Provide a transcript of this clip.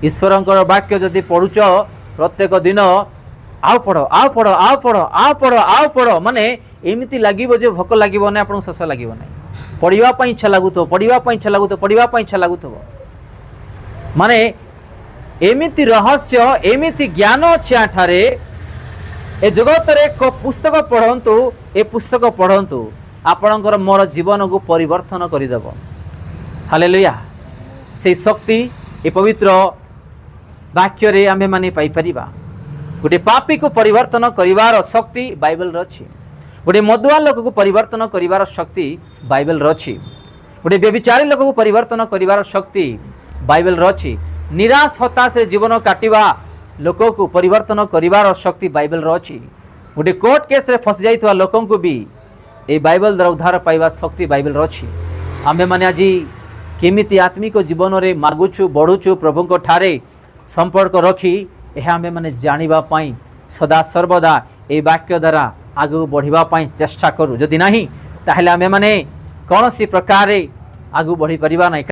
ईश्वरंकर वाक्य जदि पढ़ुच प्रत्येक दिन आउ पढ़ आउ पढ़ आउ पढ़ आउ पढ़ आउ पढ़ माने एमती लगे जो भोक लगे ना आपको शेष लगे ना पढ़ाई इच्छा लगुव पढ़ाई इच्छा लगुव पढ़ाई इच्छा लगुव माने एमिति रहस्य एमिति ज्ञान अच्छे आठारे ए जगत रे एक पुस्तक पढ़ंतु ए पुस्तक पढ़ंतु आपणकर मोर जीवन को परिवर्तन करदेव। हालेलुया। से शक्ति ए पवित्र वाक्य रे आमे माने पाई परिबा। गोटे पापी को परिवर्तन करिवार शक्ति बाइबल रे अछि। गोटे मदुआ लोक को परिवर्तन करिवार शक्ति बाइबल रे अछि। गोटे व्यभिचारी लोक को परिवर्तन करिवार शक्ति बाइबल रे अछि। निराश हताश जीवन काटिवा लोक को परिवर्तन करिवार शक्ति बाइबल रे अछि। गोटे कोर्ट केस रे फस जाइतवा लोकन को भी ए बाइबल द्वारा उद्धार पाइबा शक्ति बाइबल रे अछि। आमे माने आजि केमिति आत्मिक जीवन रे मागुछु बढ़ुछु प्रभु को ठारे संपर्क रखी यह आमे माने जानिबा पाई सदा सर्वदा ए वाक्य द्वारा आगु बढ़िबा पाई चेष्टा करू। जदि नाही ताहेले आमे माने कोनोसी प्रकार आगु बढ़ी परिबा नै।